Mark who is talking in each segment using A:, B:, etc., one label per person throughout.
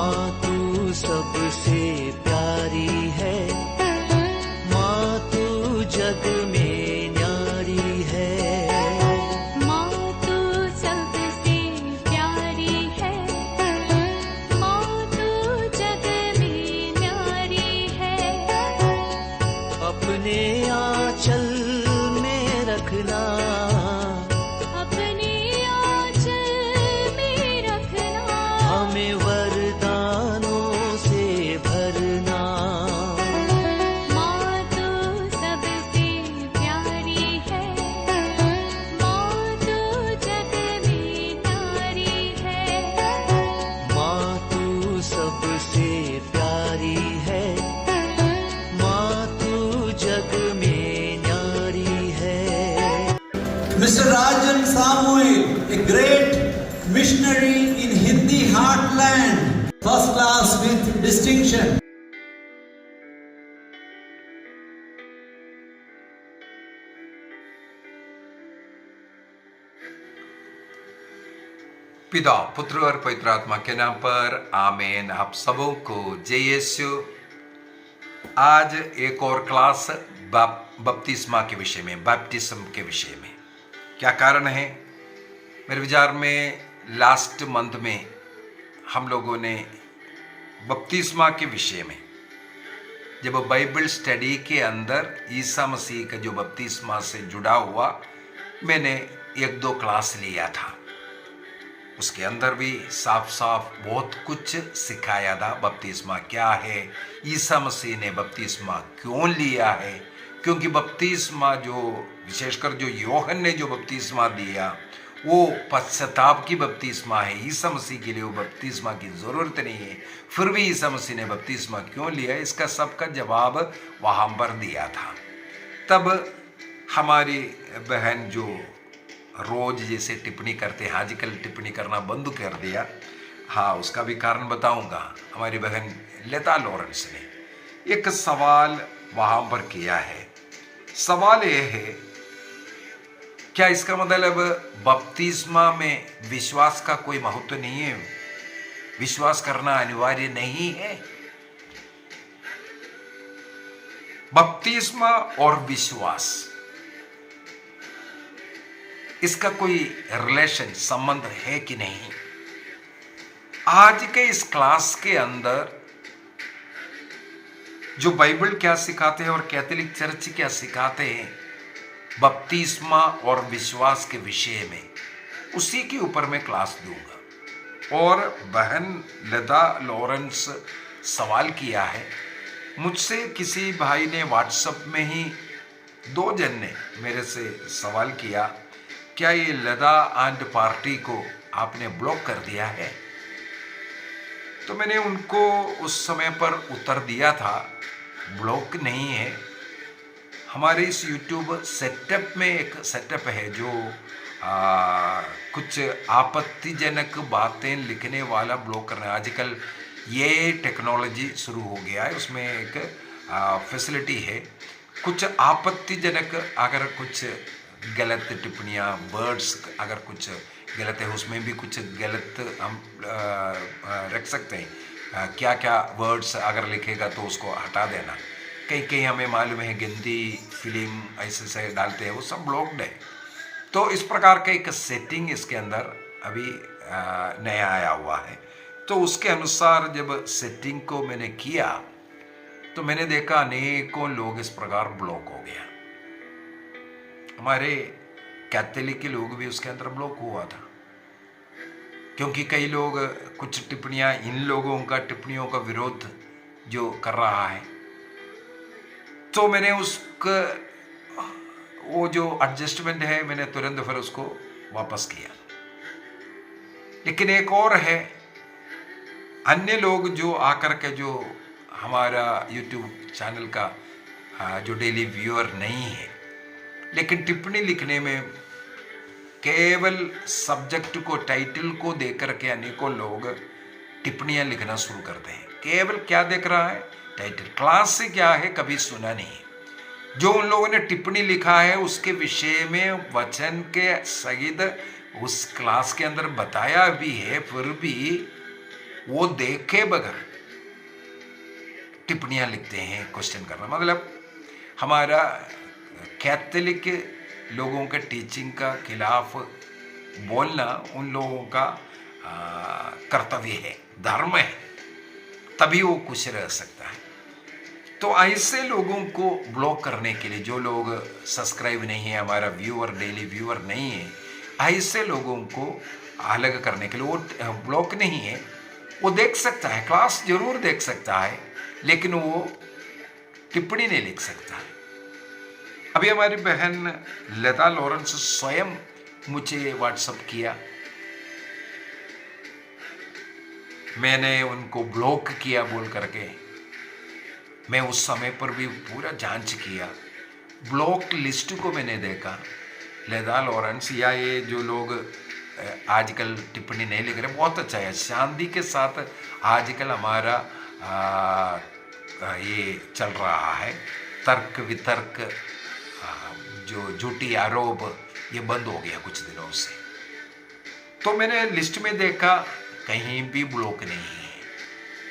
A: माँ तू सबसे प्यारी है, माँ तू जग में न्यारी है।
B: माँ तू सबसे प्यारी है, माँ तू जग में न्यारी है।
A: अपने आंचल में रखना,
B: अपने आंचल में रखना।
A: हमें वरदानों से भरना।
B: माँ तू सबसे प्यारी है, माँ तू जग में न्यारी है।
A: माँ तू सबसे प्यारी है, माँ तू जग में न्यारी है।
C: Mr. Rajan Samuel, a great missionary in Hindi heartland, first class with distinction.
D: पिता, पुत्र और पवित्र आत्मा के नाम पर आमीन। आप सबों को जय यीशु। आज एक और क्लास बपतिस्मा के विषय में, बैप्टिज्म के विषय में। क्या कारण है? मेरे विचार में लास्ट मंथ में हम लोगों ने बपतिस्मा के विषय में, जब बाइबल स्टडी के अंदर ईसा मसीह का जो बपतिस्मा से जुड़ा हुआ, मैंने एक दो क्लास लिया था। उसके अंदर भी साफ साफ बहुत कुछ सिखाया था। बपतिस्मा क्या है, ईसा मसीह ने बपतिस्मा क्यों लिया है, क्योंकि बपतिस्मा जो विशेषकर जो यूहन्ना ने जो बपतिस्मा दिया वो पश्चाताप की बपतिस्मा है। ईसा मसीह के लिए वो बपतिस्मा की ज़रूरत नहीं है, फिर भी ईसा मसीह ने बपतिस्मा क्यों लिया, इसका सबका जवाब वहाँ पर दिया था। तब हमारी बहन जो रोज जैसे टिप्पणी करते हैं, आजकल टिप्पणी करना बंद कर दिया, हाँ उसका भी कारण बताऊंगा। हमारी बहन लता लॉरेंस ने एक सवाल वहाँ पर किया है। सवाल ये है, क्या इसका मतलब बपतिस्मा में विश्वास का कोई महत्व नहीं है, विश्वास करना अनिवार्य नहीं है? बपतिस्मा और विश्वास, इसका कोई रिलेशन, संबंध है कि नहीं? आज के इस क्लास के अंदर जो बाइबल क्या सिखाते हैं और कैथोलिक चर्च क्या सिखाते हैं बपतिस्मा और विश्वास के विषय में, उसी के ऊपर मैं क्लास दूंगा। और बहन लता लॉरेंस सवाल किया है मुझसे, किसी भाई ने व्हाट्सएप में ही, दो जन ने मेरे से सवाल किया, क्या ये लता एंड पार्टी को आपने ब्लॉक कर दिया है? तो मैंने उनको उस समय पर उत्तर दिया था, ब्लॉक नहीं है। हमारे इस यूट्यूब सेटअप में एक सेटअप है जो कुछ आपत्तिजनक बातें लिखने वाला ब्लॉक करना। आजकल ये टेक्नोलॉजी शुरू हो गया है, उसमें एक फैसिलिटी है, कुछ आपत्तिजनक अगर कुछ गलत टिप्पणियाँ, वर्ड्स अगर कुछ गलत है, उसमें भी कुछ गलत हम रख सकते हैं। क्या क्या वर्ड्स अगर लिखेगा तो उसको हटा देना। कहीं कहीं हमें मालूम है गंदी फिल्म ऐसे से डालते हैं, वो सब ब्लॉक्ड है। तो इस प्रकार का एक सेटिंग इसके अंदर अभी नया आया हुआ है। तो उसके अनुसार जब सेटिंग को मैंने किया तो मैंने देखा अनेकों लोग इस प्रकार ब्लॉक हो गया। हमारे कैथोलिक के लोग भी उसके अंदर ब्लॉक हुआ था, क्योंकि कई लोग कुछ टिप्पणियां, इन लोगों का टिप्पणियों का विरोध जो कर रहा है, तो मैंने उसका वो जो एडजस्टमेंट है मैंने तुरंत फिर उसको वापस किया। लेकिन एक और है, अन्य लोग जो आकर के जो हमारा यूट्यूब चैनल का जो डेली व्यूअर नहीं है, लेकिन टिप्पणी लिखने में केवल सब्जेक्ट को, टाइटल को देकर के अनेकों लोग टिप्पणियां लिखना शुरू करते हैं। केवल क्या देख रहा है, टाइटल। क्लास से क्या है कभी सुना नहीं। जो उन लोगों ने टिप्पणी लिखा है उसके विषय में वचन के सहित उस क्लास के अंदर बताया भी है, फिर भी वो देखे बगैर टिप्पणियां लिखते हैं, क्वेश्चन करना। मतलब हमारा कैथोलिक लोगों के टीचिंग का खिलाफ बोलना उन लोगों का कर्तव्य है, धर्म है, तभी वो खुश रह सकता है। तो ऐसे लोगों को ब्लॉक करने के लिए, जो लोग सब्सक्राइब नहीं है, हमारा व्यूअर, डेली व्यूअर नहीं है, ऐसे लोगों को अलग करने के लिए, वो ब्लॉक नहीं है, वो देख सकता है, क्लास जरूर देख सकता है, लेकिन वो टिप्पणी नहीं लिख सकता है। अभी हमारी बहन लता लॉरेंस स्वयं मुझे व्हाट्सएप किया, मैंने उनको ब्लॉक किया बोल करके। मैं उस समय पर भी पूरा जांच किया, ब्लॉक लिस्ट को मैंने देखा। लता लॉरेंस या ये जो लोग आजकल टिप्पणी नहीं लिख रहे, बहुत अच्छा है, शांति के साथ आजकल हमारा ये चल रहा है, तर्क वितर्क, जो झूठी आरोप, ये बंद हो गया कुछ दिनों से। तो मैंने लिस्ट में देखा, कहीं भी ब्लॉक नहीं है।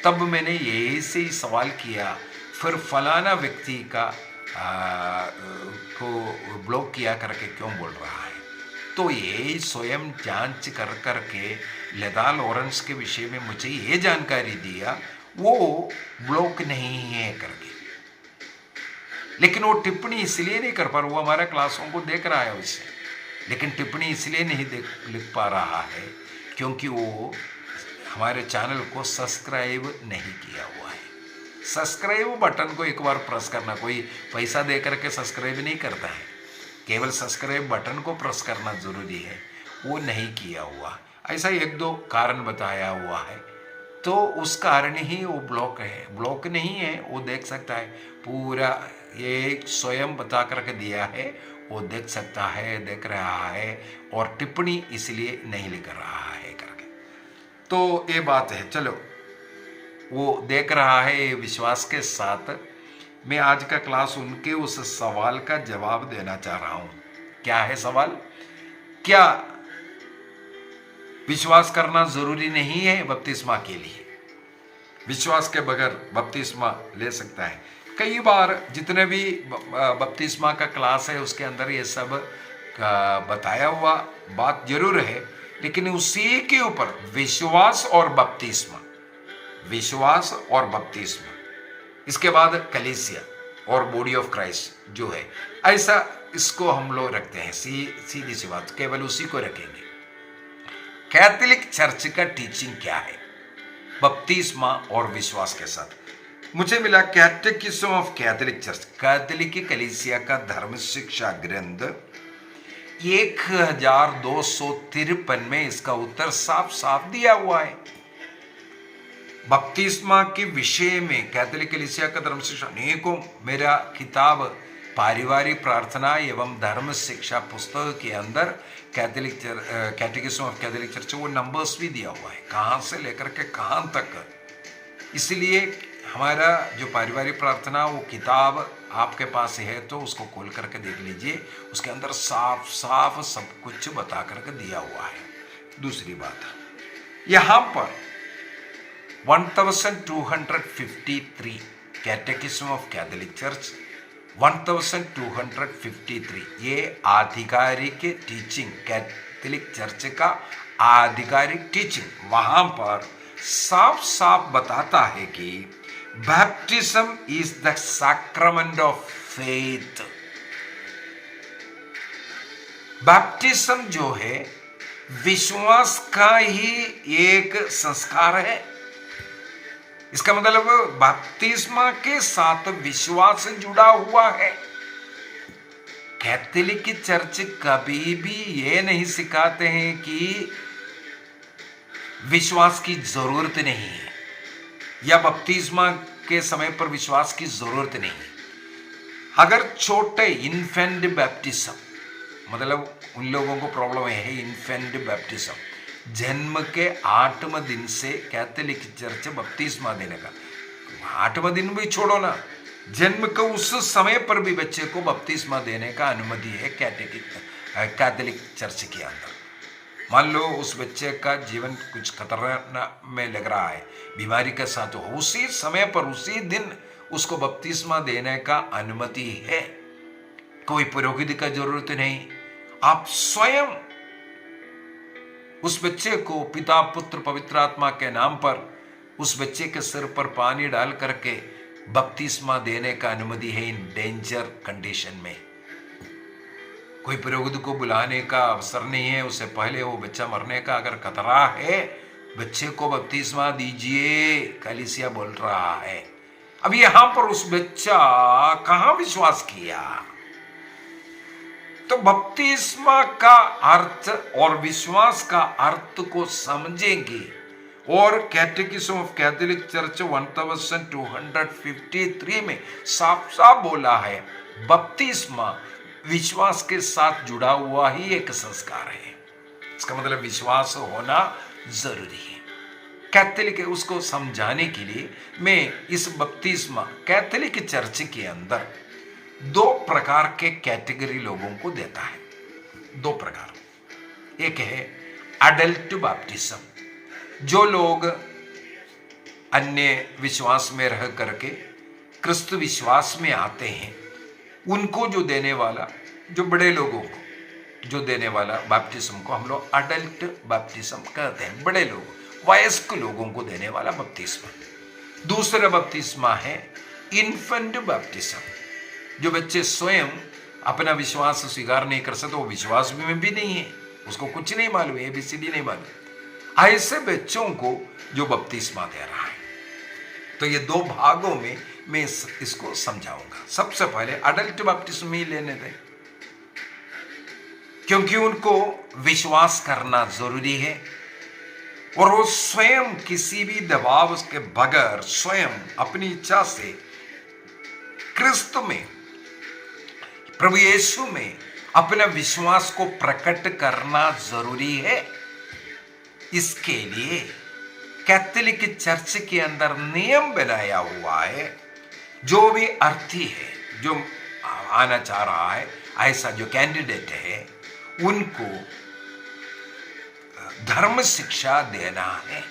D: तब मैंने यही से ही सवाल किया, फिर फलाना व्यक्ति का को ब्लॉक किया करके क्यों बोल रहा है? तो ये स्वयं जांच कर करके लता लॉरेंस के विषय में मुझे ये जानकारी दिया, वो ब्लॉक नहीं है करके। लेकिन वो टिप्पणी इसलिए नहीं कर पा रहा, वो हमारा क्लासों को देख रहा है उससे, लेकिन टिप्पणी इसलिए नहीं लिख पा रहा है क्योंकि वो हमारे चैनल को सब्सक्राइब नहीं किया हुआ है। सब्सक्राइब बटन को एक बार प्रेस करना, कोई पैसा दे करके सब्सक्राइब नहीं करता है, केवल सब्सक्राइब बटन को प्रेस करना जरूरी है, वो नहीं किया हुआ। ऐसा एक दो कारण बताया हुआ है, तो उस कारण ही वो ब्लॉक है। ब्लॉक नहीं है, वो देख सकता है, पूरा ये स्वयं बता करके दिया है, वो देख सकता है, देख रहा है, और टिप्पणी इसलिए नहीं लिख रहा है करके। तो ये बात है, चलो वो देख रहा है, ये विश्वास के साथ मैं आज का क्लास उनके उस सवाल का जवाब देना चाह रहा हूं। क्या है सवाल? क्या विश्वास करना जरूरी नहीं है बपतिस्मा के लिए? विश्वास के बगैर बपतिस्मा ले सकता है? कई बार जितने भी बपतिस्मा का क्लास है उसके अंदर ये सब बताया हुआ बात जरूर है, लेकिन उसी के ऊपर विश्वास और बपतिस्मा, विश्वास और बपतिस्मा, इसके बाद कलीसिया और बॉडी ऑफ क्राइस्ट जो है, ऐसा इसको हम लोग रखते हैं। सीधी सी बात, केवल उसी को रखेंगे। कैथोलिक चर्च का टीचिंग क्या है बपतिस्मा और विश्वास के साथ? मुझे मिला कैटेकिज्म ऑफ कैथोलिक चर्च, कैथोलिक कलीसिया का धर्म शिक्षा ग्रंथ 1253 में इसका उत्तर साफ साफ दिया हुआ है। बपतिस्मा के विषय में कैथोलिक कलीसिया का धर्म शिक्षा अनेकों, मेरा किताब पारिवारिक प्रार्थना एवं धर्म शिक्षा पुस्तक के अंदर कैटेकिज्म ऑफ कैथोलिक चर्च, वो नंबर्स भी दिया हुआ है, कहाँ से लेकर के कहाँ तक। इसलिए हमारा जो पारिवारिक प्रार्थना, वो किताब आपके पास है तो उसको खोल करके देख लीजिए, उसके अंदर साफ साफ सब कुछ बता करके दिया हुआ है। दूसरी बात, यहाँ पर 1253 कैटेकिज्म ऑफ कैथोलिक चर्च 1253, ये आधिकारिक टीचिंग, कैथोलिक चर्च का आधिकारिक टीचिंग, वहां पर साफ साफ बताता है कि baptism is the sacrament of faith. Baptism जो है विश्वास का ही एक संस्कार है। इसका मतलब बपतिस्मा के साथ विश्वास जुड़ा हुआ है। कैथोलिक चर्च कभी भी ये नहीं सिखाते हैं कि विश्वास की जरूरत नहीं है या बपतिस्मा के समय पर विश्वास की जरूरत नहीं है। अगर छोटे इन्फेंट बैप्टिज्म, मतलब उन लोगों को प्रॉब्लम है इन्फेंट बैप्टिज्म, जन्म के 8वें दिन से कैथोलिक चर्च बपतिस्मा देने का, 8वें दिन भी छोड़ो ना, जन्म के उस समय पर भी बच्चे को बपतिस्मा देने का अनुमति है कैथोलिक चर्च के अंदर। मान लो उस बच्चे का जीवन कुछ खतरा में लग रहा है, बीमारी के साथ हो, उसी समय पर उसी दिन उसको बपतिस्मा देने का अनुमति है। कोई पुरोहित का जरूरत नहीं, आप स्वयं उस बच्चे को पिता पुत्र पवित्र आत्मा के नाम पर उस बच्चे के सिर पर पानी डाल करके बपतिस्मा देने का अनुमति है इन डेंजर कंडीशन में। कोई पुरोहित को बुलाने का अवसर नहीं है, उससे पहले वो बच्चा मरने का अगर खतरा है, बच्चे को बपतिस्मा दीजिए, कलीसिया बोल रहा है। अब यहां पर उस बच्चा कहां विश्वास किया? तो बपतिस्मा का अर्थ और विश्वास का अर्थ को समझेंगे, और कैटेकिज्म ऑफ कैथोलिक चर्च 1253 में साफ साफ बोला है, बपतिस्मा विश्वास के साथ जुड़ा हुआ ही एक संस्कार है। इसका मतलब विश्वास होना जरूरी है। कैथोलिक उसको समझाने के लिए मैं इस बपतिस्मा कैथोलिक चर्च के अंदर 2 प्रकार के कैटेगरी लोगों को देता है। 2 प्रकार, एक है अडल्ट बैप्टिज्म, जो लोग अन्य विश्वास में रह करके क्रिस्त विश्वास में आते हैं, उनको जो देने वाला, जो बड़े लोगों को जो देने वाला बैप्टिज्म को हम लोग अडल्ट बैप्टिज्म कहते हैं। बड़े लोग, वयस्क लोगों को देने वाला बपतिस्मा। दूसरा बपतिस्मा है इन्फेंट बैप्टिज्म, जो बच्चे स्वयं अपना विश्वास स्वीकार नहीं कर सकते, वो विश्वास में भी नहीं है, उसको कुछ नहीं मालूम, ABCD नहीं मालूम, ऐसे बच्चों को जो बपतिस्मा दे रहा है। तो ये 2 भागों में मैं इसको समझाऊंगा। सबसे पहले अडल्ट बैप्टिज्म ही लेने दें, क्योंकि उनको विश्वास करना जरूरी है, और वो स्वयं किसी भी दबाव के बगैर स्वयं अपनी इच्छा से क्रिस्त में, प्रभु यीशु में अपने विश्वास को प्रकट करना जरूरी है। इसके लिए कैथोलिक चर्च के अंदर नियम बनाया हुआ है। जो भी अर्थी है, जो आना चाह रहा है, ऐसा जो कैंडिडेट है, उनको धर्म शिक्षा देना है।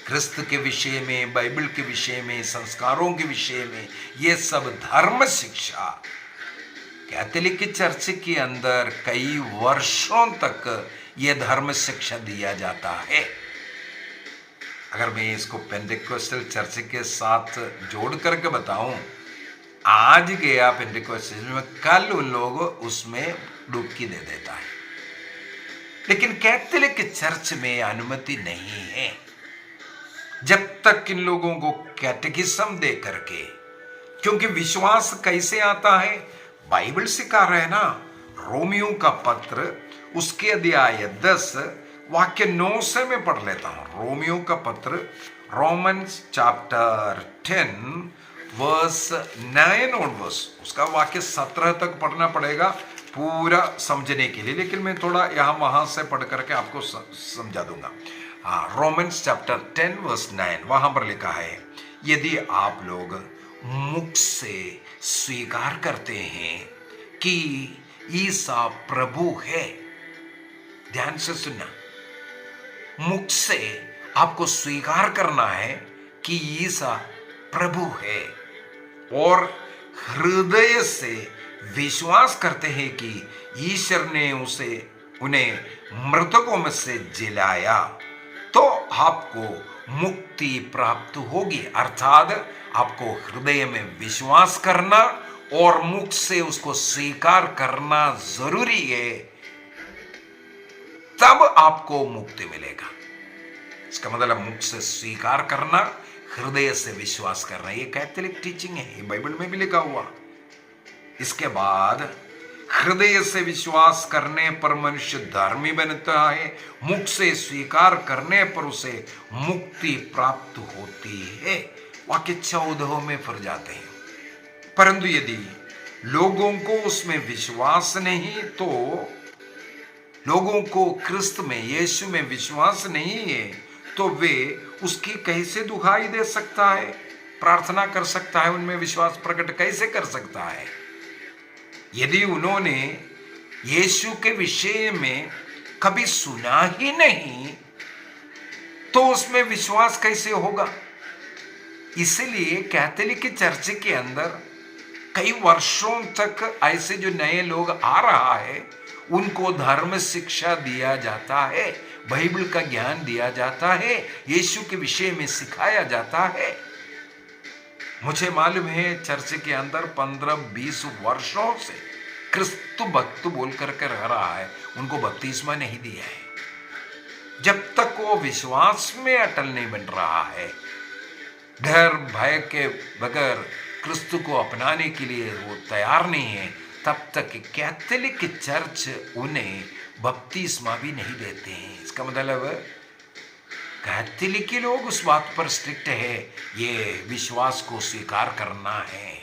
D: क्रिस्त के विषय में, बाइबल के विषय में, संस्कारों के विषय में, ये सब धर्म शिक्षा कैथोलिक चर्च के अंदर कई वर्षों तक ये धर्म शिक्षा दिया जाता है। अगर मैं इसको पेंटेकोस्टल चर्च के साथ जोड़ करके बताऊं, आज गया पेंटेकोस्टल में, कल उन लोग उसमें डुबकी दे देता है। लेकिन कैथोलिक चर्च में अनुमति नहीं है। जब तक इन लोगों को कैटेकिज्म दे करके, क्योंकि विश्वास कैसे आता है, बाइबल सिखा रहे ना। रोमियो का पत्र उसके अध्याय 10 वाक्य 9 से मैं पढ़ लेता हूं। रोमियो का पत्र, रोमन्स चैप्टर 10 वर्स 9 ऑनवर्स, उसका वाक्य 17 तक पढ़ना पड़ेगा पूरा समझने के लिए, लेकिन मैं थोड़ा यहां वहां से पढ़ करके आपको समझा दूंगा। हाँ, रोमन्स चैप्टर 10 वर्स 9, वहां पर लिखा है, यदि आप लोग मुख से स्वीकार करते हैं कि ईसा प्रभु है, ध्यान से सुनना, मुख से आपको स्वीकार करना है कि ईसा प्रभु है, और हृदय से विश्वास करते हैं कि ईश्वर ने उन्हें मृतकों में से जिलाया, तो आपको मुक्ति प्राप्त होगी। अर्थात आपको हृदय में विश्वास करना और मुख से उसको स्वीकार करना जरूरी है, तब आपको मुक्ति मिलेगा। इसका मतलब मुख से स्वीकार करना, हृदय से विश्वास करना, ये कैथोलिक टीचिंग है, ये बाइबल में भी लिखा हुआ। इसके बाद हृदय से विश्वास करने पर मनुष्य धर्मी बनता है, मुख से स्वीकार करने पर उसे मुक्ति प्राप्त होती है। वाक्य 14 में फिर जाते हैं, परंतु यदि लोगों को उसमें विश्वास नहीं, तो लोगों को क्रिस्त में, यीशु में विश्वास नहीं है, तो वे उसकी कैसे दुहाई दे सकता है, प्रार्थना कर सकता है, उनमें विश्वास प्रकट कैसे कर सकता है? यदि उन्होंने यीशु के विषय में कभी सुना ही नहीं तो उसमें विश्वास कैसे होगा? इसलिए कैथोलिक चर्च के अंदर कई वर्षों तक ऐसे जो नए लोग आ रहा है उनको धर्म शिक्षा दिया जाता है, बाइबल का ज्ञान दिया जाता है, यीशु के विषय में सिखाया जाता है। मुझे मालूम है चर्च के अंदर 15-20 वर्षों से क्रिस्तु भक्त बोल करके रह रहा है, उनको बपतिस्मा नहीं दिया है। जब तक वो विश्वास में अटल नहीं बन रहा है, डर भय के बगैर क्रिस्तु को अपनाने के लिए वो तैयार नहीं है, तब तक कैथोलिक चर्च उन्हें बपतिस्मा भी नहीं देते हैं। इसका मतलब कैथोलिक लोग उस बात पर स्ट्रिक्ट है, ये विश्वास को स्वीकार करना है,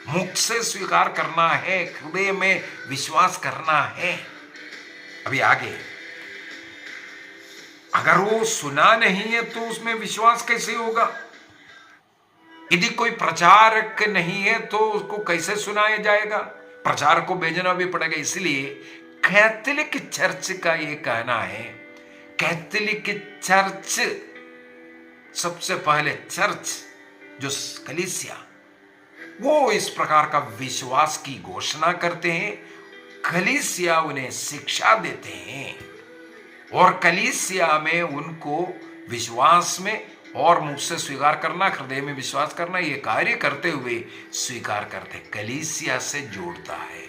D: मुख से स्वीकार करना है, हृदय में विश्वास करना है। अभी आगे अगर वो सुना नहीं है तो उसमें विश्वास कैसे होगा? यदि कोई प्रचारक नहीं है तो उसको कैसे सुनाया जाएगा? प्रचारक को भेजना भी पड़ेगा। इसलिए कैथोलिक चर्च का ये कहना है, कैथोलिक चर्च सबसे पहले चर्च जो कलीसिया वो इस प्रकार का विश्वास की घोषणा करते हैं, कलीसिया उन्हें शिक्षा देते हैं और कलीसिया में उनको विश्वास में और मुख से स्वीकार करना, हृदय में विश्वास करना, ये कार्य करते हुए स्वीकार करते, कलीसिया से जोड़ता है।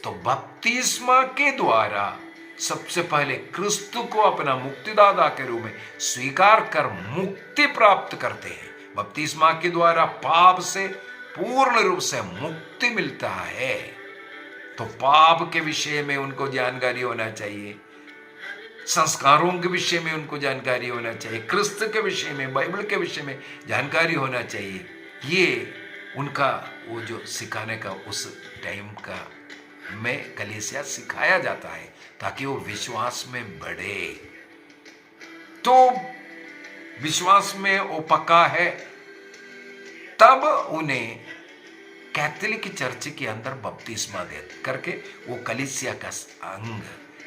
D: तो बपतिस्मा के द्वारा सबसे पहले क्रिस्तु को अपना मुक्तिदाता के रूप में स्वीकार कर मुक्ति प्राप्त करते हैं। बपतिस्मा के द्वारा पाप से पूर्ण रूप से मुक्ति मिलता है। तो पाप के विषय में उनको जानकारी होना चाहिए, संस्कारों के विषय में उनको जानकारी होना चाहिए, क्रिस्त के विषय में, बाइबल के विषय में जानकारी होना चाहिए। ये उनका वो जो सिखाने का उस टाइम का में कलीसिया सिखाया जाता है ताकि वो विश्वास में बढ़े। तो विश्वास में वो पक्का है, तब उन्हें कैथोलिक चर्च के अंदर बपतिस्मा दे करके वो कलीसिया का अंग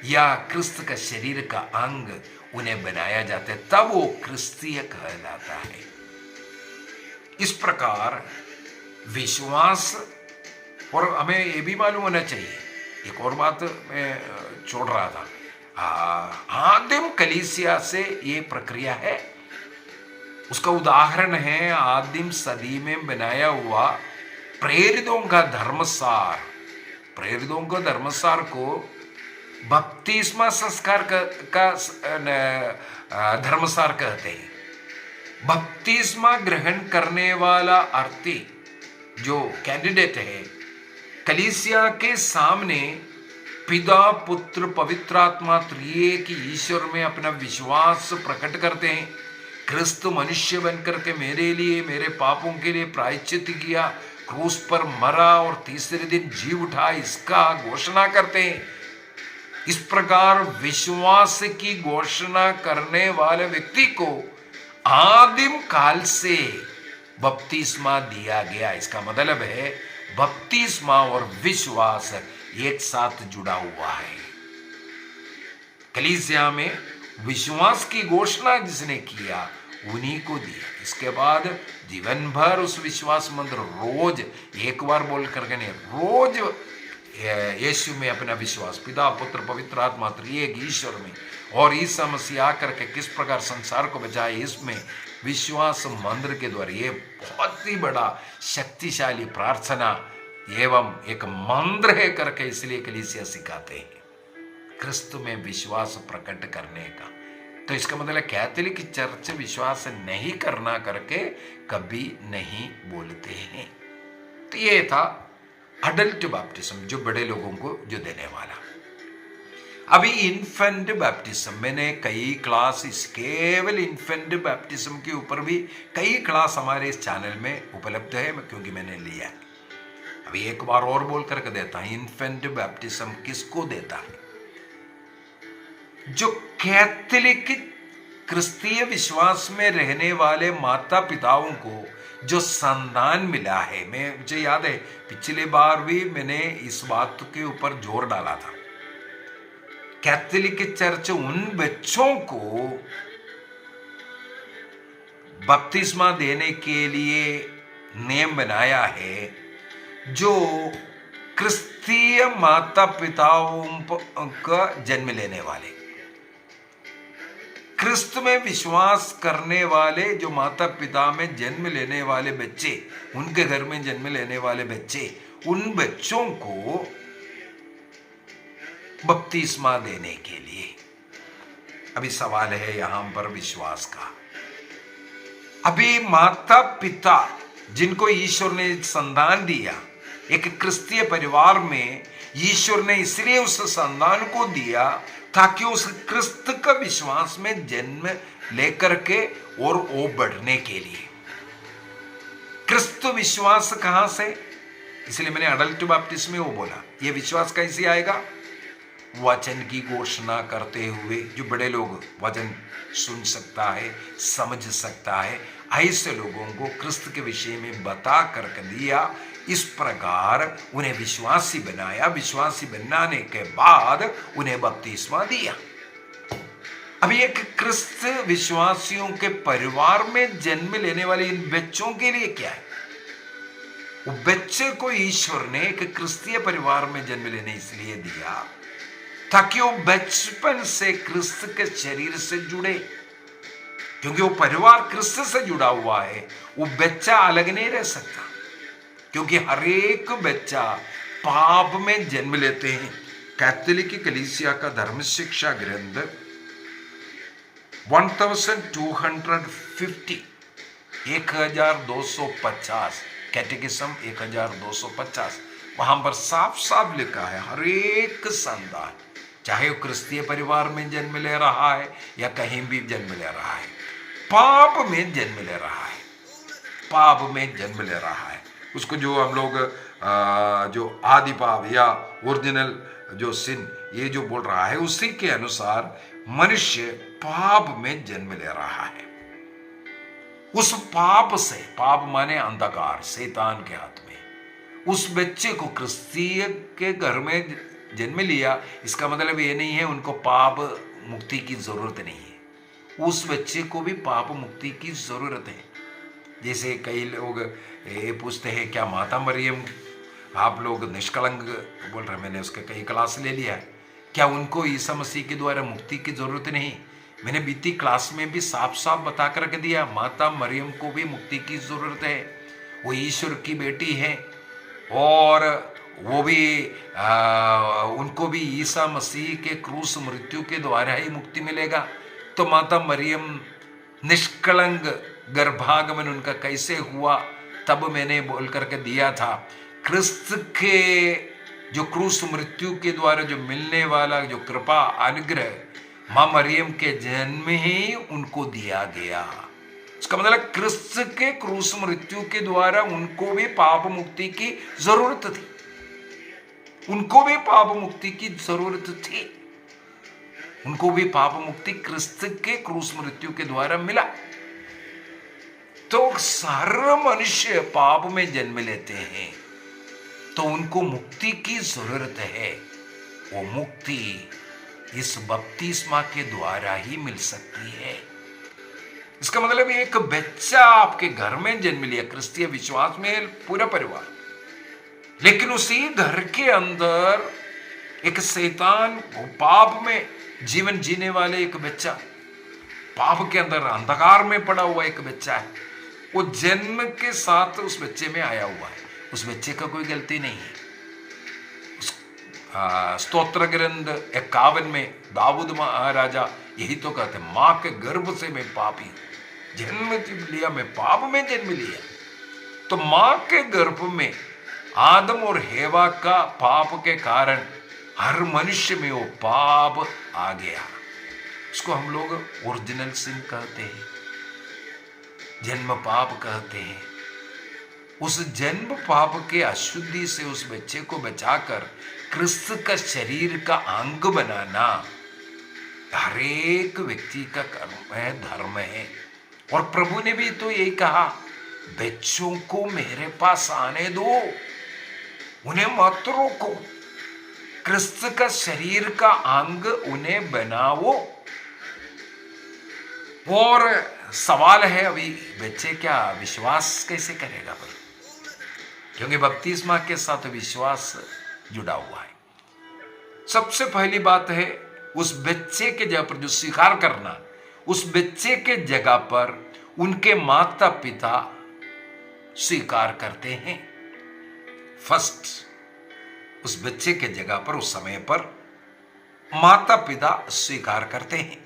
D: या क्रिस्त का शरीर का अंग उन्हें बनाया जाता है, तब वो क्रिस्तीय कहलाता है। इस प्रकार विश्वास, और हमें ये भी मालूम होना चाहिए, एक और बात मैं छोड़ रहा था, आदिम कलीसिया से ये प्रक्रिया है। उसका उदाहरण है आदिम सदी में बनाया हुआ प्रेरितों का धर्मसार। प्रेरितों का धर्मसार को बपतिस्मा संस्कार का धर्मसार कहते हैं। बपतिस्मा ग्रहण करने वाला अर्थी जो कैंडिडेट है, कलीसिया के सामने पिता पुत्र पवित्र आत्मा त्रिएक ईश्वर में अपना विश्वास प्रकट करते हैं। क्रिस्त मनुष्य बनकर के मेरे लिए, मेरे पापों के लिए प्रायश्चित किया, क्रूस पर मरा और तीसरे दिन जी उठा, इसका घोषणा करते हैं। इस प्रकार विश्वास की घोषणा करने वाले व्यक्ति को आदिम काल से बपतिस्मा दिया गया। इसका मतलब है बपतिस्मा और विश्वास एक साथ जुड़ा हुआ है। कलीसिया में विश्वास की घोषणा जिसने किया उन्हीं को दिया। इसके बाद जीवन भर उस विश्वास मंत्र रोज एक बार बोल करके नहीं, रोज यीशु में अपना विश्वास, पिता पुत्र पवित्र आत्मा त्रिएक ईश्वर में, और ईसा मसीह आकर के किस प्रकार संसार को बचाए, इसमें विश्वास मंत्र के द्वारा। ये बहुत ही बड़ा शक्तिशाली प्रार्थना एवं एक मंत्र है करके इसलिए कलीसिया सिखाते हैं, क्रिस्तु में विश्वास प्रकट करने का। तो इसका मतलब कैथोलिक चर्च विश्वास नहीं करना करके कभी नहीं बोलते हैं। तो ये था अडल्ट बैप्टिज्म, जो बड़े लोगों को जो देने वाला। अभी इन्फेंट बैप्टिज्म, मैंने कई क्लास इस केवल इन्फेंट बैप्टिज्म के ऊपर भी कई क्लास हमारे इस चैनल में उपलब्ध है, क्योंकि मैंने लिया। अभी एक बार और बोल करके देता है, इन्फेंट बैप्टिज्म किसको देता है? जो कैथोलिक क्रिस्तीय विश्वास में रहने वाले माता पिताओं को जो संतान मिला है। मुझे याद है पिछले बार भी मैंने इस बात के ऊपर जोर डाला था। कैथोलिक चर्च उन बच्चों को बपतिस्मा देने के लिए नियम बनाया है जो क्रिस्तीय माता पिताओं का जन्म लेने वाले, क्रिस्त में विश्वास करने वाले जो माता पिता में जन्म लेने वाले बच्चे, उनके घर में जन्म लेने वाले बच्चे, उन बच्चों को बपतिस्मा देने के लिए। अभी सवाल है यहां पर विश्वास का। अभी माता पिता जिनको ईश्वर ने संतान दिया, एक क्रिस्तीय परिवार में ईश्वर ने इसलिए उस संतान को दिया ताकि उस क्रिस्त का विश्वास में जन्म लेकर के और वो बढ़ने के लिए। क्रिस्त विश्वास कहां से? इसलिए मैंने अडल्ट बैप्टिज्म में वो बोला, ये विश्वास कैसे आएगा? वचन की घोषणा करते हुए। जो बड़े लोग वचन सुन सकता है, समझ सकता है, ऐसे लोगों को क्रिस्त के विषय में बता कर दिया। इस प्रकार उन्हें विश्वासी बनाया। विश्वासी बनाने के बाद उन्हें बपतिस्मा दिया। अभी एक क्रिस्त विश्वासियों के परिवार में जन्म लेने वाले इन बच्चों के लिए क्या है? वो बच्चे को ईश्वर ने एक क्रिस्तीय परिवार में जन्म लेने इसलिए दिया ताकि वो बचपन से क्रिस्त के शरीर से जुड़े, क्योंकि वो परिवार क्रिस्त से जुड़ा हुआ है। वो बच्चा अलग नहीं रह सकता, क्योंकि हर एक बच्चा पाप में जन्म लेते हैं। कैथोलिक कलीसिया का धर्म शिक्षा ग्रंथ 1250 कैटेकिज्म 1250 वहां पर साफ साफ लिखा है, हर एक संतान चाहे वो क्रिस्तीय परिवार में जन्म ले रहा है या कहीं भी जन्म ले रहा है, पाप में जन्म ले रहा है, पाप में जन्म ले रहा है। उसको जो हम लोग जो आदि पाप या ओरिजिनल जो सिन ये जो बोल रहा है, उसी के अनुसार मनुष्य पाप में जन्म ले रहा है। उस पाप से, पाप माने अंधकार, शैतान के हाथ में, उस बच्चे को क्रिस्तीय के घर में जन्म लिया, इसका मतलब ये नहीं है उनको पाप मुक्ति की जरूरत नहीं है। उस बच्चे को भी पाप मुक्ति की जरूरत है। जैसे कई लोग ये पूछते हैं क्या माता मरियम, आप लोग निष्कलंक बोल रहे हैं, मैंने उसके कई क्लास ले लिया है, क्या उनको ईसा मसीह के द्वारा मुक्ति की जरूरत नहीं? मैंने बीती क्लास में भी साफ साफ बता कर के दिया, माता मरियम को भी मुक्ति की जरूरत है। वो ईश्वर की बेटी है और वो भी उनको भी ईसा मसीह के क्रूस मृत्यु के द्वारा ही मुक्ति मिलेगा। तो माता मरियम निष्कलंक गर्भागमन उनका कैसे हुआ, तब मैंने बोल करके दिया था, क्रिस्त के जो क्रूस मृत्यु के द्वारा जो मिलने वाला जो कृपा अनुग्रह मां मरियम के जन्म ही उनको दिया गया। इसका मतलब क्रिस्त के क्रूस मृत्यु के द्वारा उनको भी पाप मुक्ति की जरूरत थी, उनको भी पाप मुक्ति की जरूरत थी, उनको भी पाप मुक्ति क्रिस्त के क्रूस मृत्यु के द्वारा मिला। तो सारे मनुष्य पाप में जन्म लेते हैं, तो उनको मुक्ति की जरूरत है। वो मुक्ति इस बपतिस्मा के द्वारा ही मिल सकती है। इसका मतलब एक बच्चा आपके घर में जन्म लिया, क्रिस्तीय विश्वास में पूरा परिवार, लेकिन उसी घर के अंदर एक शैतान पाप में जीवन जीने वाले एक बच्चा, पाप के अंदर अंधकार में पड़ा हुआ एक बच्चा है, वो जन्म के साथ उस बच्चे में आया हुआ है। उस बच्चे का कोई गलती नहीं है। स्तोत्र ग्रंथ 51 में दाऊद महाराजा यही तो कहते, मां के गर्भ से मैं पापी जन्म लिया, मैं पाप में जन्म लिया। तो मां के गर्भ में आदम और हेवा का पाप के कारण हर मनुष्य में वो पाप आ गया। उसको हम लोग ओरिजिनल सिन कहते हैं, जन्म पाप कहते हैं। उस जन्म पाप के अशुद्धि से उस बच्चे को बचाकर क्रिस्त का शरीर का अंग बनाना हर एक व्यक्ति का कर्म है, धर्म है। और प्रभु ने भी तो यही कहा, बच्चों को मेरे पास आने दो, उन्हें मत रोको, क्रिस्त का शरीर का अंग उन्हें बनाओ। और सवाल है, अभी बच्चे क्या विश्वास कैसे करेगा भाई? क्योंकि बपतिस्मा के साथ विश्वास जुड़ा हुआ है। सबसे पहली बात है, उस बच्चे के जगह पर जो स्वीकार करना, उस बच्चे के जगह पर उनके माता पिता स्वीकार करते हैं। फर्स्ट, उस बच्चे के जगह पर उस समय पर माता पिता स्वीकार करते हैं।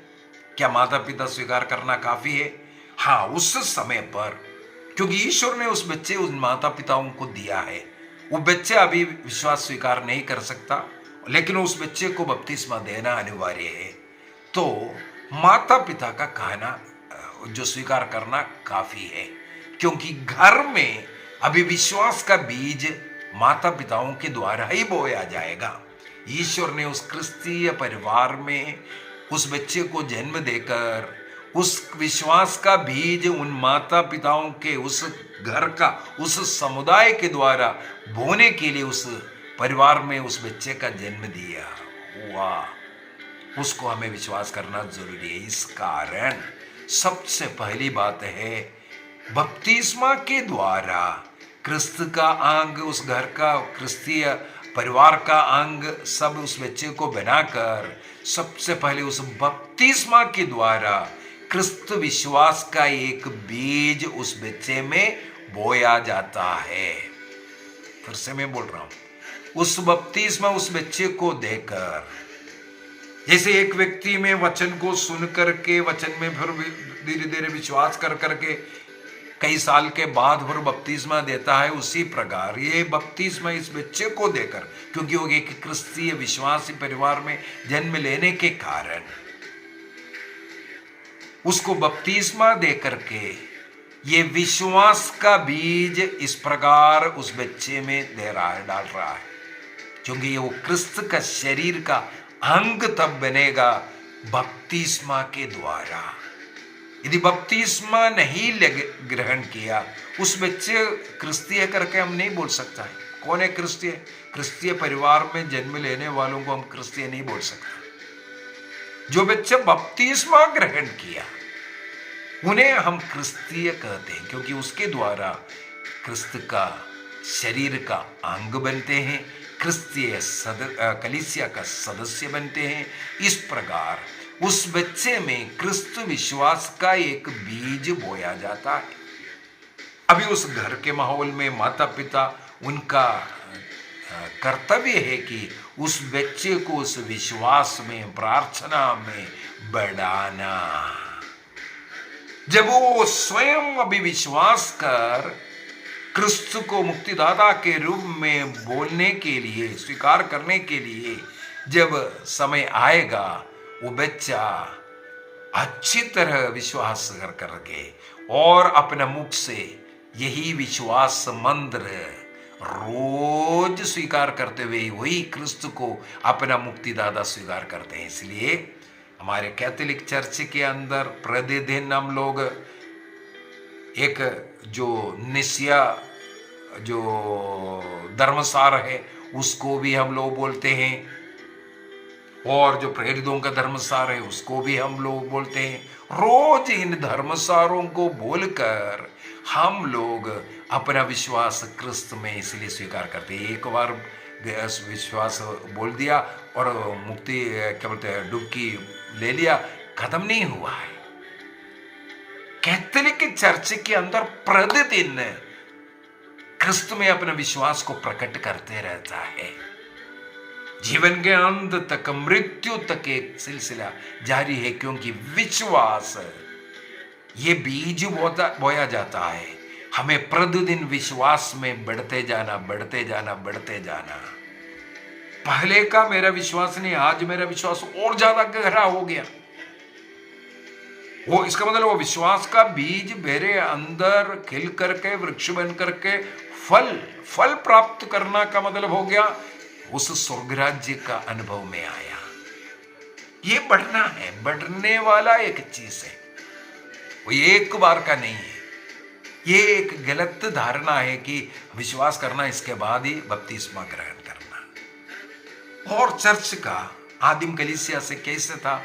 D: क्या माता पिता स्वीकार करना काफी है? हाँ, उस समय पर, क्योंकि ईश्वर ने उस बच्चे, उन माता पिताओं को दिया है। वो बच्चे अभी विश्वास स्वीकार नहीं कर सकता, लेकिन उस बच्चे को बपतिस्मा देना अनिवार्य है। तो माता पिता का कहना जो स्वीकार करना काफी है, क्योंकि घर में अभी विश्वास का बीज माता पिताओं के द्वारा ही बोया जाएगा। ईश्वर ने उस क्रिस्तीय परिवार में उस बच्चे को जन्म देकर उस विश्वास का बीज उन माता पिताओं के, उस घर का, उस समुदाय के द्वारा बोने के लिए उस परिवार में उस बच्चे का जन्म दिया। वाह, उसको हमें विश्वास करना जरूरी है। इस कारण सबसे पहली बात है, बपतिस्मा के द्वारा क्रिस्त का अंग, उस घर का, क्रिस्तीय परिवार का अंग सब उस बच्चे को बनाकर सबसे पहले उस बपतिस्मा के द्वारा क्रिस्त विश्वास का एक बीज उस बच्चे में बोया जाता है। फिर से मैं बोल रहा हूं, उस बपतिस्मा उस बच्चे को देकर, जैसे एक व्यक्ति में वचन को सुन करके वचन में फिर धीरे धीरे विश्वास कर करके कई साल के बाद फिर बपतिस्मा देता है, उसी प्रकार ये बपतिस्मा इस बच्चे को देकर, क्योंकि वो एक क्रिस्तीय विश्वासी परिवार में जन्म लेने के कारण उसको बपतिस्मा देकर के ये विश्वास का बीज इस प्रकार उस बच्चे में दे रहा है, डाल रहा है, क्योंकि वो क्रिस्त का शरीर का अंग तब बनेगा बपतिस्मा के द्वारा। यदि बपतिस्मा नहीं ग्रहण किया, उस बच्चे क्रिस्तीय करके हम नहीं बोल सकता है। कौन है क्रिस्तीय? क्रिस्तीय परिवार में जन्म लेने वालों को हम क्रिस्तीय नहीं बोल सकते। जो बच्चे बपतिस्मा ग्रहण किया उन्हें हम क्रिस्तीय कहते हैं, क्योंकि उसके द्वारा क्रिस्त का शरीर का अंग बनते हैं, क्रिस्तीय कलीसिया का सदस्य बनते हैं। इस प्रकार उस बच्चे में क्रिस्त विश्वास का एक बीज बोया जाता है। अभी उस घर के माहौल में माता पिता, उनका कर्तव्य है कि उस बच्चे को उस विश्वास में, प्रार्थना में बढ़ाना। जब वो स्वयं अभी विश्वास कर क्रिस्त को मुक्तिदाता के रूप में बोलने के लिए, स्वीकार करने के लिए जब समय आएगा, वो बच्चा अच्छी तरह विश्वास कर करके और अपने मुख से यही विश्वास मंत्र रोज स्वीकार करते हुए वही क्रिस्त को अपना मुक्तिदाता स्वीकार करते हैं। इसलिए हमारे कैथोलिक चर्च के अंदर प्रतिदिन हम लोग एक जो निस्या, जो धर्मसार है, उसको भी हम लोग बोलते हैं, और जो प्रेरितों का धर्मसार है उसको भी हम लोग बोलते हैं। रोज इन धर्मसारों को बोलकर हम लोग अपना विश्वास क्रिस्त में इसलिए स्वीकार करते हैं। एक बार विश्वास बोल दिया और मुक्ति, क्या बोलते हैं, डुबकी ले लिया, खत्म नहीं हुआ है। कैथोलिक चर्च के अंदर प्रतिदिन क्रिस्त में अपने विश्वास को प्रकट करते रहता है। जीवन के अंत तक, मृत्यु तक एक सिलसिला जारी है, क्योंकि विश्वास ये बीज बोया जाता है। हमें प्रतिदिन विश्वास में बढ़ते जाना, बढ़ते जाना, बढ़ते जाना। पहले का मेरा विश्वास नहीं, आज मेरा विश्वास और ज्यादा गहरा हो गया। वो इसका मतलब वो विश्वास का बीज मेरे अंदर खिल करके, वृक्ष बन करके फल प्राप्त करना का मतलब हो गया उस स्वर्ग राज्य का अनुभव में आया। ये बढ़ना है, बढ़ने वाला एक चीज है, वो एक बार का नहीं है। ये एक गलत धारणा है कि विश्वास करना इसके बाद ही बपतिस्मा ग्रहण करना। और चर्च का आदिम कलीसिया से कैसे था,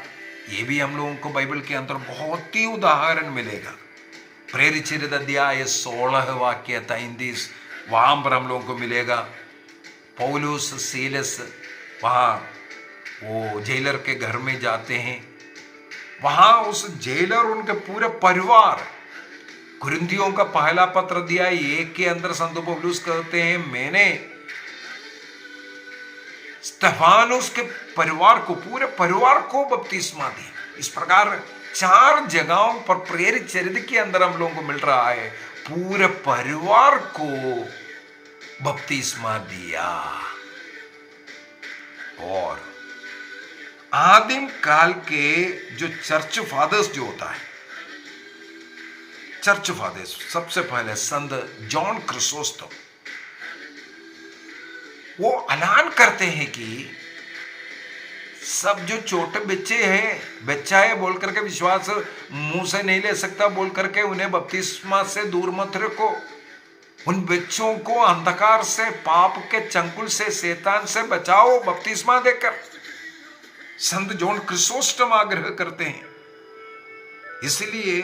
D: ये भी हम लोगों को बाइबल के अंदर बहुत ही उदाहरण मिलेगा। प्रेरित अध्याय 16 वाक्य 33, वहां पर हम लोगों को मिलेगा पौलुस सीलस वहां वो जेलर के घर में जाते हैं। वहां उस जेलर उनके पूरे परिवार, कुरिन्थियों का पहला पत्र अध्याय 1 के अंदर संत पौलुस कहते हैं, मैंने स्तेफानोस के परिवार को, पूरे परिवार को बपतिस्मा दी। इस प्रकार 4 जगहों पर प्रेरित चरित्र के अंदर हम लोगों को मिल रहा है, पूरे परिवार को बपतिस्मा दिया। और आदिम काल के जो चर्च फादर्स जो होता है, चर्च फादर्स सबसे पहले संत जॉन क्रिसोस्टम, वो ऐलान करते हैं कि सब जो छोटे बच्चे हैं, बच्चा है बोल करके विश्वास मुंह से नहीं ले सकता बोल करके उन्हें बपतिस्मा से दूर मत रखो। उन बच्चों को अंधकार से, पाप के चंगुल से, शैतान से बचाओ बपतिस्मा देकर। संत जॉन क्रिसोस्टम आग्रह करते हैं। इसलिए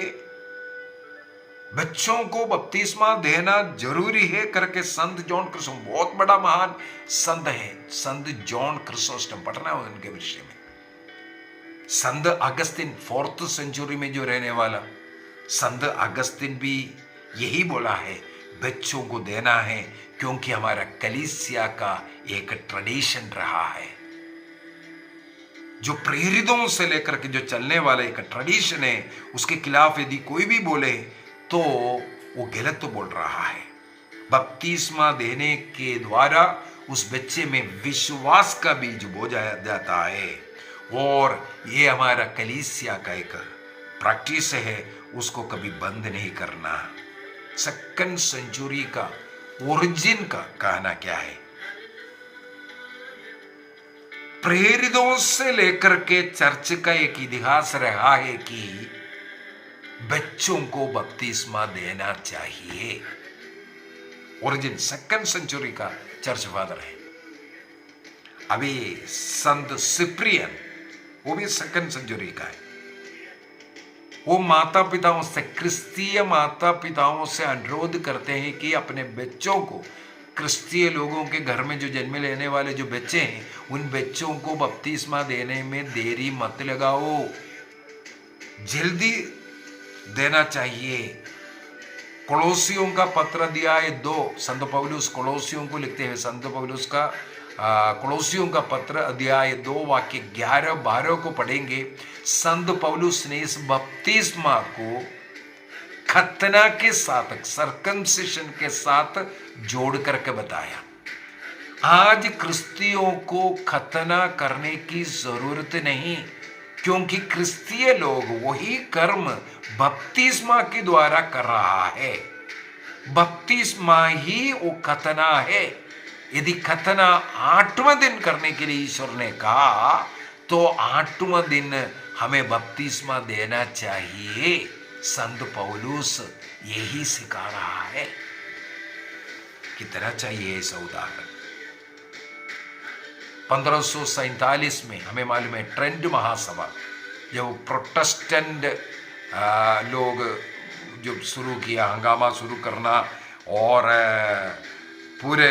D: बच्चों को बपतिस्मा देना जरूरी है करके संत जॉन क्रिसोस्टम, बहुत बड़ा महान संत है संत जॉन क्रिसोस्टम, पढ़ना है उनके विषय में। संत अगस्तिन 4th सेंचुरी में जो रहने वाला संत अगस्तिन भी यही बोला है, बच्चों को देना है, क्योंकि हमारा कलीसिया का एक ट्रेडिशन रहा है। जो प्रेरितों से लेकर के जो चलने वाला एक ट्रेडिशन है, उसके खिलाफ यदि कोई भी बोले तो वो गलत तो बोल रहा है। बपतिस्मा देने के द्वारा उस बच्चे में विश्वास का बीज बोया जाता है, और ये हमारा कलीसिया का एक प्रैक्टिस है, उसको कभी बंद नहीं करना। 2nd सेंचुरी का ओरिजिन का कहना क्या है, प्रेरितों से लेकर के चर्च का एक इतिहास रहा है कि बच्चों को बपतिस्मा देना चाहिए। ओरिजिन 2nd सेंचुरी का चर्च फादर है। अभी संत सिप्रियन, वो भी 2nd सेंचुरी का है। वो माता पिताओं से, क्रिस्तीय माता पिताओं से अनुरोध करते हैं कि अपने बच्चों को, क्रिस्तीय लोगों के घर में जो जन्म लेने वाले जो बच्चे हैं, उन बच्चों को बपतिस्मा देने में देरी मत लगाओ, जल्दी देना चाहिए। कोलोसियों का पत्र अध्याय 2, संत पौलुस कोलोसियों को लिखते हैं। संत पौलुस का कोलोसियों का पत्र अध्याय 2 वाक्य 11-12 को पढ़ेंगे। संत पौलुस ने इस बपतिस्मा को खतना के साथ, सर्कमसिशन के साथ जोड़ करके बताया। आज क्रिस्तियों को खतना करने की जरूरत नहीं, क्योंकि क्रिस्तीय लोग वही कर्म बपतिस्मा के द्वारा कर रहा है। बपतिस्मा ही वो खतना है। यदि खतना 8वां दिन करने के लिए ईश्वर ने कहा, तो 8वां दिन हमें बपतिस्मा देना चाहिए। संत पौलुस यही सिखा रहा है। कितना चाहिए ऐसा उदाहरण। 1547 में हमें मालूम है ट्रेंट महासभा, जब प्रोटेस्टेंट लोग जो शुरू किया, हंगामा शुरू करना, और पूरे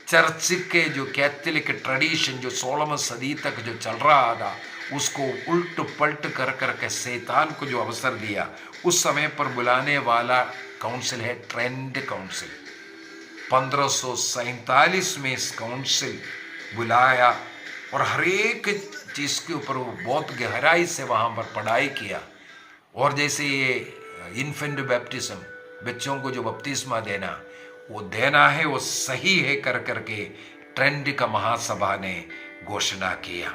D: चर्च के जो कैथोलिक ट्रेडिशन जो 16वीं सदी तक जो चल रहा था, उसको उल्ट पलट कर करके शैतान को जो अवसर दिया, उस समय पर बुलाने वाला काउंसिल है ट्रेंट काउंसिल। 1547 में इस काउंसिल बुलाया, और हर एक चीज़ के ऊपर वो बहुत गहराई से वहाँ पर पढ़ाई किया। और जैसे ये इन्फेंट बैप्टिज्म, बच्चों को जो बपतिस्मा देना, वो देना है, वो सही है कर करके ट्रेंट का महासभा ने घोषणा किया।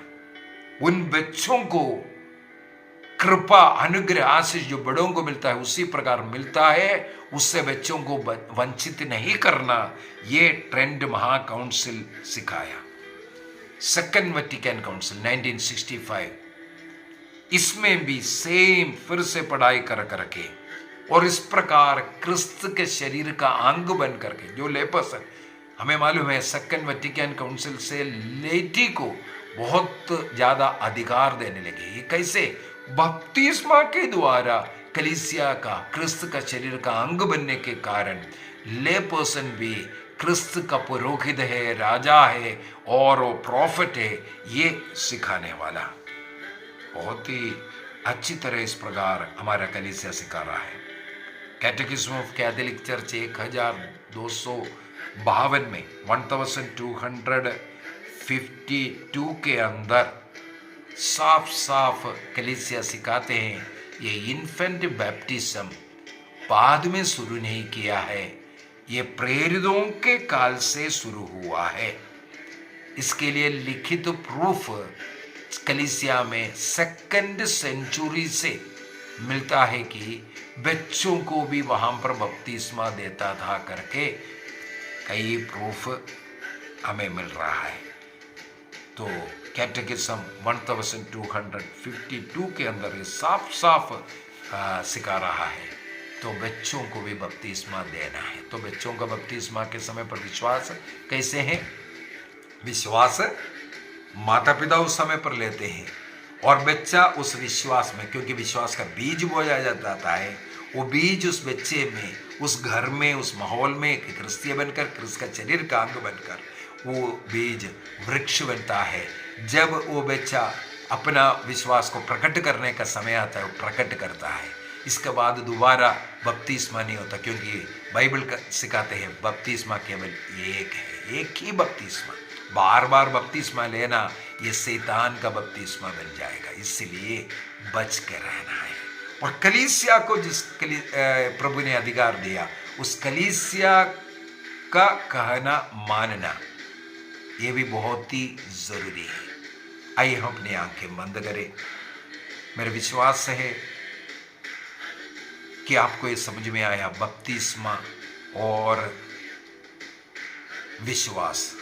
D: उन बच्चों को कृपा, अनुग्रह, आशीष जो बड़ों को मिलता है उसी प्रकार मिलता है, उससे बच्चों को वंचित नहीं करना, ये ट्रेंट महाकाउंसिल सिखाया। 2nd वेटिकन काउंसिल 1965, इसमें भी सेम फिर से पढ़ाई कर करके, और इस प्रकार क्रिस्त के शरीर का अंग बन करके, जो लेपस है, हमें मालूम है सेकंड वेटिकन काउंसिल से लेटी को बहुत ज़्यादा अधिकार देने लगे। ये कैसे? बपतिस्मा के द्वारा कलीसिया का, क्रिस्त का शरीर का अंग बनने के कारण ले पर्सन भी क्रिस्त का पुरोहित है, राजा है और वो प्रॉफिट है, ये सिखाने वाला। बहुत ही अच्छी तरह इस प्रकार हमारा कलीसिया सिखा रहा है। कैटेकिज्म ऑफ कैथोलिक चर्च 1252 में 1252 के अंदर साफ साफ कलीसिया सिखाते हैं ये इन्फेंट बैप्टिज्म बाद में शुरू नहीं किया है, ये प्रेरितों के काल से शुरू हुआ है। इसके लिए लिखित प्रूफ कलीसिया में सेकंड सेंचुरी से मिलता है कि बच्चों को भी वहां पर बपतिस्मा देता था करके कई प्रूफ हमें मिल रहा है। तो कैटेकिज्म 1252 के अंदर ये साफ साफ सिखा रहा है। तो बच्चों को भी बपतिस्मा देना है। तो बच्चों का बपतिस्मा के समय पर विश्वास कैसे है? विश्वास माता पिता उस समय पर लेते हैं और बच्चा उस विश्वास में, क्योंकि विश्वास का बीज बोया जाता है, वो बीज उस बच्चे में, उस घर में, उस माहौल में क्रिस्तीय बनकर, क्रिस्त का शरीर का अंग बनकर वो बीज वृक्ष बनता है। जब वो बच्चा अपना विश्वास को प्रकट करने का समय आता है, वो प्रकट करता है। इसके बाद दोबारा बपतिस्मा नहीं होता, क्योंकि बाइबल का सिखाते हैं बपतिस्मा केवल एक है, एक ही बपतिस्मा। बार बार बपतिस्मा लेना ये शैतान का बपतिस्मा बन जाएगा, इसलिए बच के रहना है। और कलीसिया को जिस प्रभु ने अधिकार दिया, उस कलीसिया का कहना मानना ये भी बहुत ही जरूरी है। आइए हम अपनी आंखें बंद करें। मेरा विश्वास है कि आपको ये समझ में आया बपतिस्मा और विश्वास।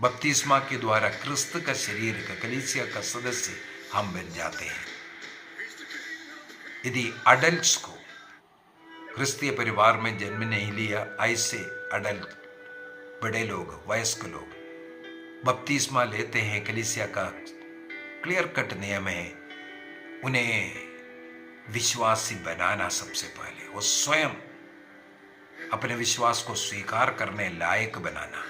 D: बपतिस्मा के द्वारा क्रिस्त का शरीर का, कलीसिया का सदस्य हम बन जाते हैं। यदि अडल्ट्स को क्रिस्तीय परिवार में जन्म नहीं लिया, ऐसे अडल्ट बड़े लोग, वयस्क लोग बपतिस्मा लेते हैं, कलीसिया का क्लियर कट नियम है उन्हें विश्वासी बनाना। सबसे पहले वो स्वयं अपने विश्वास को स्वीकार करने लायक बनाना।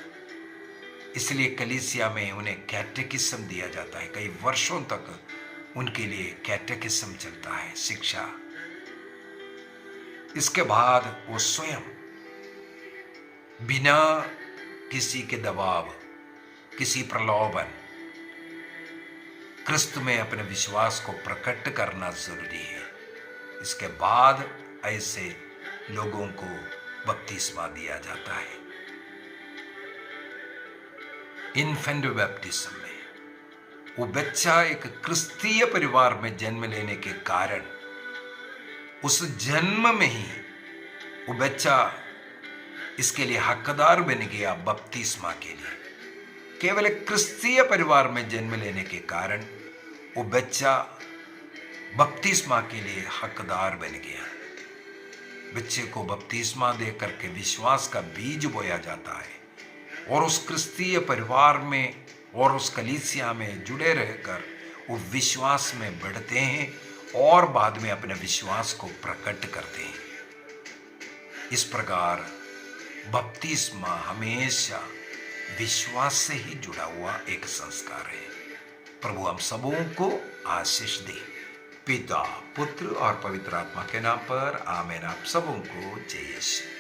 D: इसलिए कलीसिया में उन्हें कैटेकिज्म दिया जाता है। कई वर्षों तक उनके लिए कैटेकिज्म चलता है, शिक्षा। इसके बाद वो स्वयं बिना किसी के दबाव, किसी प्रलोभन, क्रिस्त में अपने विश्वास को प्रकट करना जरूरी है। इसके बाद ऐसे लोगों को बपतिस्मा दिया जाता है। इन्फेंट बैप्टिज्म में वो बच्चा एक क्रिस्तीय परिवार में जन्म लेने के कारण उस जन्म में ही वो बच्चा इसके लिए हकदार बन गया बपतिस्मा के लिए। केवल एक क्रिस्तीय परिवार में जन्म लेने के कारण वो बच्चा बपतिस्मा के लिए हकदार बन गया। बच्चे को बपतिस्मा दे करके विश्वास का बीज बोया जाता है और उस क्रिस्तीय परिवार में और उस कलीसिया में जुड़े रहकर वो विश्वास में बढ़ते हैं और बाद में अपने विश्वास को प्रकट करते हैं। इस प्रकार बपतिस्मा हमेशा विश्वास से ही जुड़ा हुआ एक संस्कार है। प्रभु हम सबों को आशीष दे। पिता, पुत्र और पवित्र आत्मा के नाम पर आमीन। आप सबों को जय यीशु।